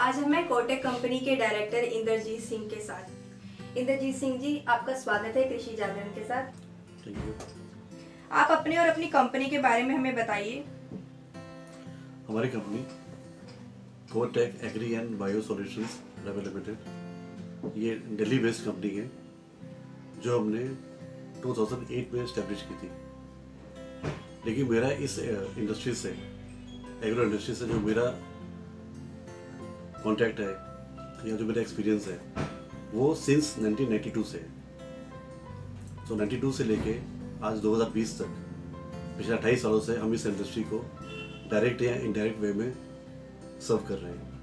आज हम हैं कोटक कंपनी के डायरेक्टर इंद्रजीत सिंह के साथ। इंद्रजीत सिंह जी, आपका स्वागत है कृषि जागरण के साथ। Thank you. आप अपने और अपनी कंपनी के बारे में हमें बताइए। हमारी company Kotak agri and bio solutions private limited ये दिल्ली बेस्ड कंपनी है जो हमने 2008 में इस्टेब्लिश की थी। लेकिन मेरा इस इंडस्ट्री से, एग्रो इंडस्ट्री से जो मेरा कॉन्टैक्ट है या जो मेरा एक्सपीरियंस है वो सिंस 1992 से है। तो 92 से लेके आज 2020 तक पिछले 28 सालों से हम इस इंडस्ट्री को डायरेक्ट या इनडायरेक्ट वे में सर्व कर रहे हैं।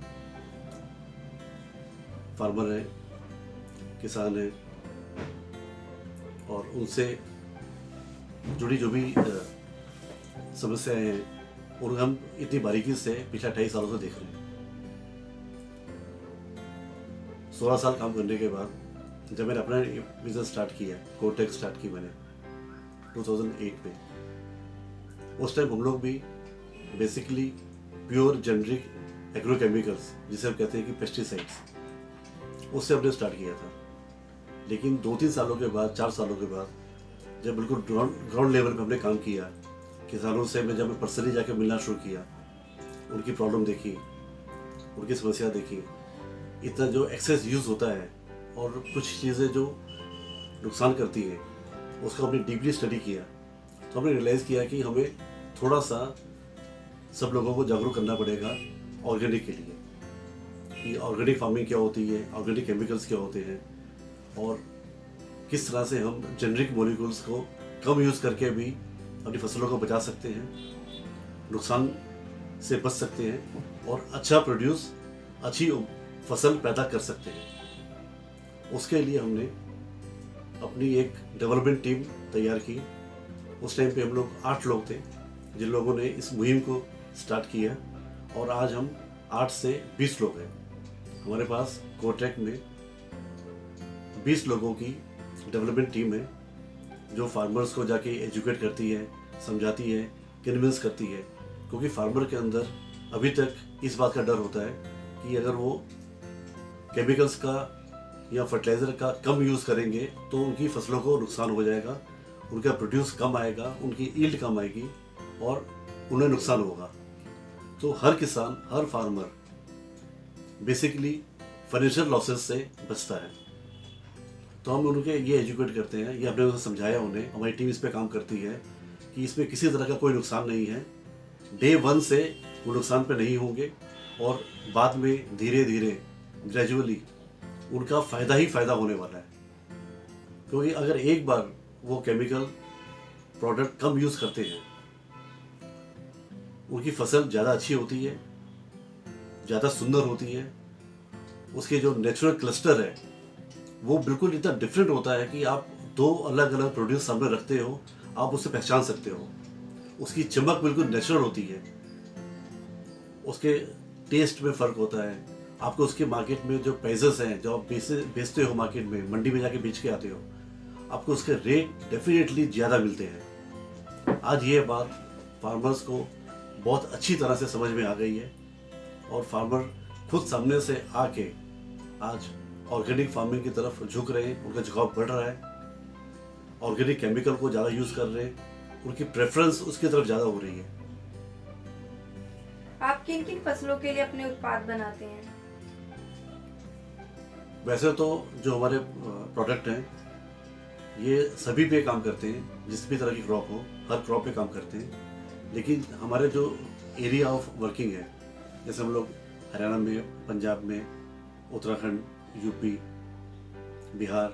फार्मर है, किसान है और उनसे जुड़ी जो भी समस्याएं हैं और हम इतनी बारीकी से पिछले 28 सालों से देख रहे हैं। 16 साल काम करने के बाद जब मैंने अपना बिजनेस स्टार्ट किया, कोटेक स्टार्ट की मैंने 2008 में, उस टाइम हम लोग भी बेसिकली प्योर जेनरिक एग्रोकेमिकल्स जिसे हम कहते हैं कि पेस्टिसाइड्स, उससे हमने स्टार्ट किया था। लेकिन 2-3 सालों के बाद, 4 सालों के बाद जब बिल्कुल ग्राउंड लेवल पे हमने काम किया, किसानों से जब मैं पर्सनली जाके मिलना शुरू किया, उनकी प्रॉब्लम देखी, उनकी समस्या देखी, इतना जो एक्सेस यूज़ होता है और कुछ चीज़ें जो नुकसान करती हैं उसका हमने डीपली स्टडी किया, तो हमने रियलाइज़ किया कि हमें थोड़ा सा सब लोगों को जागरूक करना पड़ेगा ऑर्गेनिक के लिए, कि ऑर्गेनिक फार्मिंग क्या होती है, ऑर्गेनिक केमिकल्स क्या होते हैं और किस तरह से हम जेनरिक मॉलिक्यूल्स को कम यूज़ करके भी अपनी फसलों को बचा सकते हैं, नुकसान से बच सकते हैं और अच्छा प्रोड्यूस, अच्छी फसल पैदा कर सकते हैं। उसके लिए हमने अपनी एक डेवलपमेंट टीम तैयार की। उस टाइम पे हम लोग 8 लोग थे जिन लोगों ने इस मुहिम को स्टार्ट किया और आज हम 8 से 20 लोग हैं। हमारे पास कोटेक में 20 लोगों की डेवलपमेंट टीम है जो फार्मर्स को जाके एजुकेट करती है, समझाती है, कन्विंस करती है, क्योंकि फार्मर के अंदर अभी तक इस बात का डर होता है कि अगर वो केमिकल्स का या फर्टिलाइज़र का कम यूज़ करेंगे तो उनकी फसलों को नुकसान हो जाएगा, उनका प्रोड्यूस कम आएगा, उनकी ईल्ड कम आएगी और उन्हें नुकसान होगा। तो हर किसान, हर फार्मर बेसिकली फाइनेंशियल लॉसेस से बचता है। तो हम उनके ये एजुकेट करते हैं, ये हमने उन्हें समझाया, उन्हें, हमारी टीम इस पर काम करती है कि इसमें किसी तरह का कोई नुकसान नहीं है। डे 1 से वो नुकसान पे नहीं होंगे और बाद में धीरे धीरे ग्रेजुअली उनका फ़ायदा ही फ़ायदा होने वाला है। क्योंकि अगर एक बार वो केमिकल प्रोडक्ट कम यूज़ करते हैं, उनकी फसल ज़्यादा अच्छी होती है, ज़्यादा सुंदर होती है, उसके जो नेचुरल क्लस्टर है वो बिल्कुल इतना डिफरेंट होता है कि आप 2 अलग अलग प्रोड्यूस सामने रखते हो, आप उसे पहचान सकते हो। उसकी चमक बिल्कुल नेचुरल होती है, उसके टेस्ट में फ़र्क होता है। आपको उसके मार्केट में जो प्राइजेस हैं, जो आप बेचते हो मार्केट में, मंडी में जाके बेच के आते हो, आपको उसके रेट डेफिनेटली ज़्यादा मिलते हैं। आज ये बात फार्मर्स को बहुत अच्छी तरह से समझ में आ गई है और फार्मर खुद सामने से आके आज ऑर्गेनिक फार्मिंग की तरफ झुक रहे हैं, उनका झुकाव बढ़ रहा है, ऑर्गेनिक केमिकल को ज़्यादा यूज़ कर रहे हैं, उनकी प्रेफरेंस उसकी तरफ ज़्यादा हो रही है। आप किन किन फसलों के लिए अपने उत्पाद बनाते हैं? वैसे तो जो हमारे प्रोडक्ट हैं ये सभी पे काम करते हैं, जिस भी तरह की क्रॉप हो, हर क्रॉप पे काम करते हैं। लेकिन हमारे जो एरिया ऑफ वर्किंग है, जैसे हम लोग हरियाणा में, पंजाब में, उत्तराखंड, यूपी, बिहार,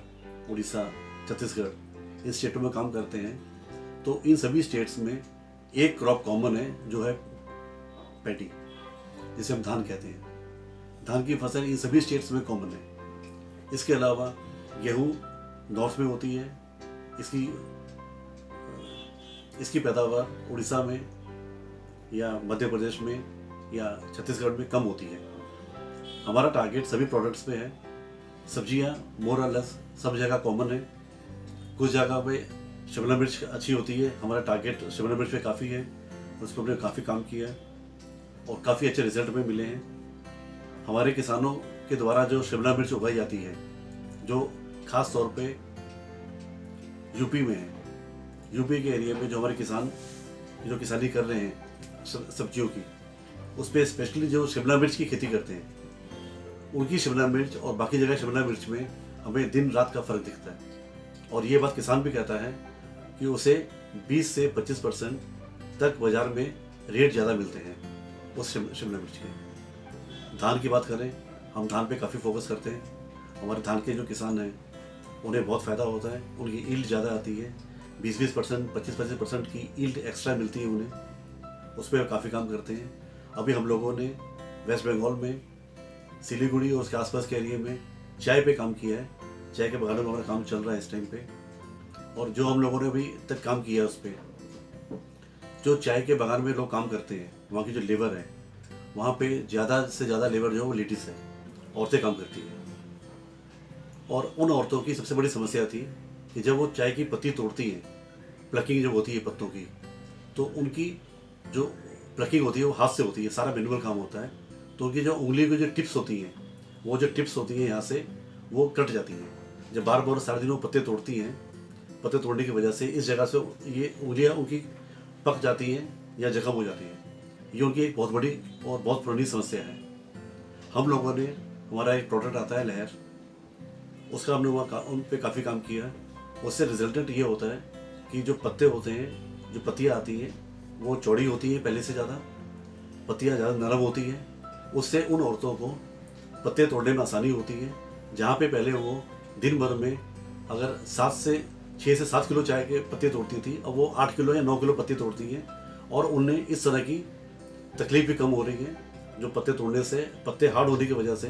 उड़ीसा, छत्तीसगढ़, इन स्टेटों में काम करते हैं, तो इन सभी स्टेट्स में एक क्रॉप कॉमन है जो है पैडी, जिसे हम धान कहते हैं। धान की फसल इन सभी स्टेट्स में कॉमन है। इसके अलावा गेहूँ नॉर्थ में होती है, इसकी पैदावार उड़ीसा में या मध्य प्रदेश में या छत्तीसगढ़ में कम होती है। हमारा टारगेट सभी प्रोडक्ट्स पे है। सब्जियां मोर और लेस सब जगह कॉमन है। कुछ जगह पे शिमला मिर्च अच्छी होती है, हमारा टारगेट शिमला मिर्च पे काफ़ी है, उस पर हमने काफ़ी काम किया है और काफ़ी अच्छे रिजल्ट में मिले हैं। हमारे किसानों के द्वारा जो शिमला मिर्च उगाई जाती है, जो खास तौर पे यूपी में है, यूपी के एरिया में जो हमारे किसान जो किसानी कर रहे हैं सब्जियों की, उस पर स्पेशली जो शिमला मिर्च की खेती करते हैं, उनकी शिमला मिर्च और बाकी जगह शिमला मिर्च में हमें दिन रात का फ़र्क दिखता है। और ये बात किसान भी कहता है कि उसे 20 से 25% तक बाज़ार में रेट ज़्यादा मिलते हैं उस शिमला मिर्च के। धान की बात करें, हम धान पे काफ़ी फोकस करते हैं। हमारे धान के जो किसान हैं उन्हें बहुत फ़ायदा होता है, उनकी ईल्ड ज़्यादा आती है, 20% 25% की ईल्ड एक्स्ट्रा मिलती है उन्हें, उस पर काफ़ी काम करते हैं। अभी हम लोगों ने वेस्ट बंगाल में सिलीगुड़ी और उसके आसपास के एरिया में चाय पे काम किया है। चाय के बगानों में हमारा काम चल रहा है इस टाइम पे। और जो हम लोगों ने अभी तक काम किया है उस पर, जो चाय के बगान में लोग काम करते हैं, वहाँ की जो लेबर है, वहाँ पे ज़्यादा से ज़्यादा लेबर जो है वो लेडीज़ है, औरतें काम करती हैं। और उन औरतों की सबसे बड़ी समस्या थी कि जब वो चाय की पत्ती तोड़ती हैं, प्लकिंग जब होती है पत्तों की, तो उनकी जो प्लकिंग होती है वो हाथ से होती है, सारा मैनुअल काम होता है। तो उनकी जो उंगली की जो टिप्स होती हैं, वो जो टिप्स होती हैं यहाँ से वो कट जाती हैं। जब बार बार सारे दिन वो पत्ते तोड़ती हैं, पत्ते तोड़ने की वजह से इस जगह से ये उंगलियाँ उनकी पक जाती हैं या जख्म हो जाती हैं। ये उनकी एक बहुत बड़ी और बहुत पुरानी समस्या है। हम लोगों ने, हमारा एक प्रोडक्ट आता है लहर, उसका हमने वहाँ उन पर काफ़ी काम किया। उससे रिजल्टेंट ये होता है कि जो पत्ते होते हैं, जो पत्तियाँ आती हैं, वो चौड़ी होती हैं पहले से ज़्यादा, पत्तियाँ ज़्यादा नरम होती हैं। उससे उन औरतों को पत्ते तोड़ने में आसानी होती है। जहाँ पे पहले वो दिन भर में अगर 6 से 7 किलो चाय के पत्ते तोड़ती थी, अब वो 8 किलो या 9 किलो पत्ते तोड़ती हैं। और उन्हें इस तरह की तकलीफ भी कम हो रही है। जो पत्ते तोड़ने से, पत्ते हार्ड होने की वजह से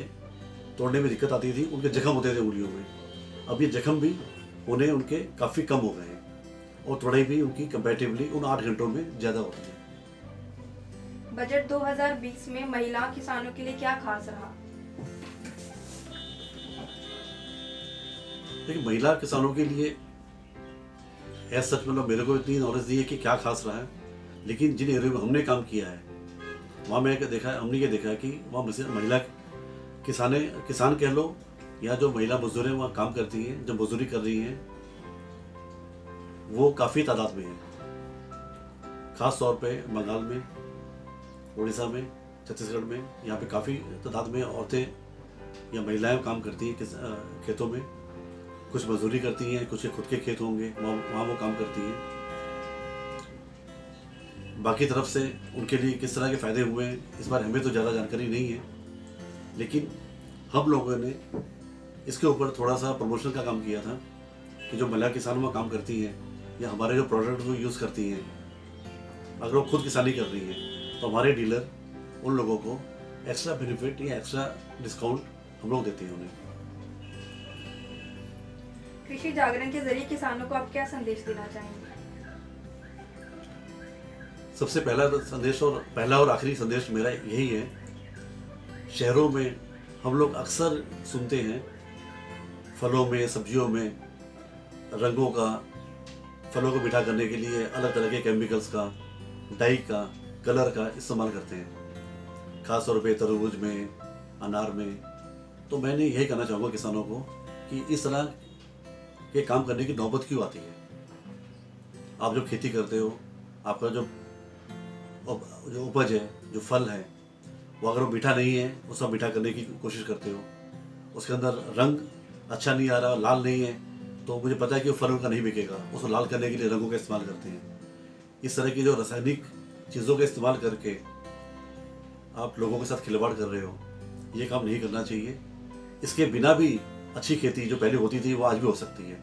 तोड़ने में दिक्कत आती थी, उनके जख्म होते थे उंगलियों में, अब ये जख्म भी होने उनके काफ़ी कम हो गए हैं। और तोड़ाई भी उनकी कंपैरेटिवली उन 8 घंटों में ज़्यादा होती है। बजट 2020 में महिला किसानों के लिए क्या खास रहा? लेकिन महिला किसानों के लिए ऐसा सच मतलब मेरे को इतनी नॉलेज नहीं है कि क्या खास रहा है, लेकिन जिन एरिया में हमने काम किया है वहाँ हमने ये देखा है कि वहाँ महिला किसान कह लो, या जो महिला मजदूरें वहाँ काम करती हैं, जो मजदूरी कर रही हैं, वो काफ़ी तादाद में है। ख़ास तौर पे बंगाल में, उड़ीसा में, छत्तीसगढ़ में, यहाँ पे काफ़ी तादाद में औरतें या महिलाएं काम करती हैं खेतों में। कुछ मजदूरी करती हैं, कुछ के खुद के खेत होंगे, वहाँ वो काम करती हैं। बाकी तरफ से उनके लिए किस तरह के फ़ायदे हुए हैं इस बार हमें तो ज़्यादा जानकारी नहीं है, लेकिन हम लोगों ने इसके ऊपर थोड़ा सा प्रमोशन का काम किया था कि जो महिला किसान वहाँ काम करती हैं या हमारे जो प्रोडक्ट वो यूज़ करती हैं, अगर वो खुद किसानी कर रही हैं तो हमारे डीलर उन लोगों को एक्स्ट्रा बेनिफिट या एक्स्ट्रा डिस्काउंट हम लोग देते हैं उन्हें। कृषि जागरण के जरिए किसानों को आप क्या संदेश देना चाहेंगे? सबसे पहला संदेश और पहला और आखिरी संदेश मेरा यही है, शहरों में हम लोग अक्सर सुनते हैं फलों में, सब्जियों में रंगों का, फलों को मीठा करने के लिए अलग तरह के केमिकल्स का, डाई का, कलर का इस्तेमाल करते हैं, खास तौर पे तरबूज में, अनार में। तो मैंने यही कहना चाहूँगा किसानों को कि इस तरह के काम करने की नौबत क्यों आती है। आप जो खेती करते हो, आपका जो उपज है, जो फल है, वो अगर वो मीठा नहीं है, उसको मीठा करने की कोशिश करते हो, उसके अंदर रंग अच्छा नहीं आ रहा, लाल नहीं है, तो मुझे पता है कि वो फल उनका नहीं बिकेगा, उसको लाल करने के लिए रंगों का इस्तेमाल करते हैं। इस तरह की जो रासायनिक चीज़ों का इस्तेमाल करके आप लोगों के साथ खिलवाड़ कर रहे हो, ये काम नहीं करना चाहिए। इसके बिना भी अच्छी खेती जो पहले होती थी वो आज भी हो सकती है।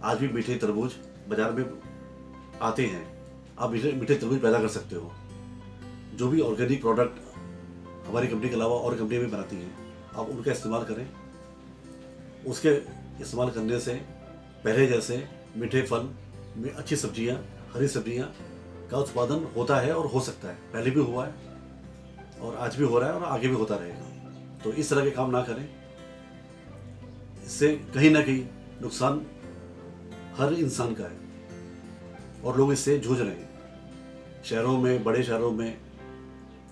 आज भी मीठे तरबूज बाज़ार में आते हैं, आप मीठे तरबूज पैदा कर सकते हो। जो भी ऑर्गेनिक प्रोडक्ट हमारी कंपनी के अलावा और कंपनी भी बनाती हैं, आप उनका इस्तेमाल करें। उसके इस्तेमाल करने से पहले जैसे मीठे फल में अच्छी सब्जियां, हरी सब्जियां का उत्पादन होता है और हो सकता है, पहले भी हुआ है और आज भी हो रहा है और आगे भी होता रहेगा। तो इस तरह के काम ना करें, इससे कहीं ना कहीं नुकसान हर इंसान का है और लोग इससे जूझ रहे हैं। शहरों में, बड़े शहरों में,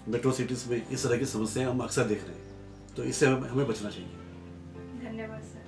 मेट्रो सिटीज़ में इस तरह की समस्याएं हम अक्सर देख रहे हैं। तो इससे हमें बचना चाहिए। धन्यवाद सर।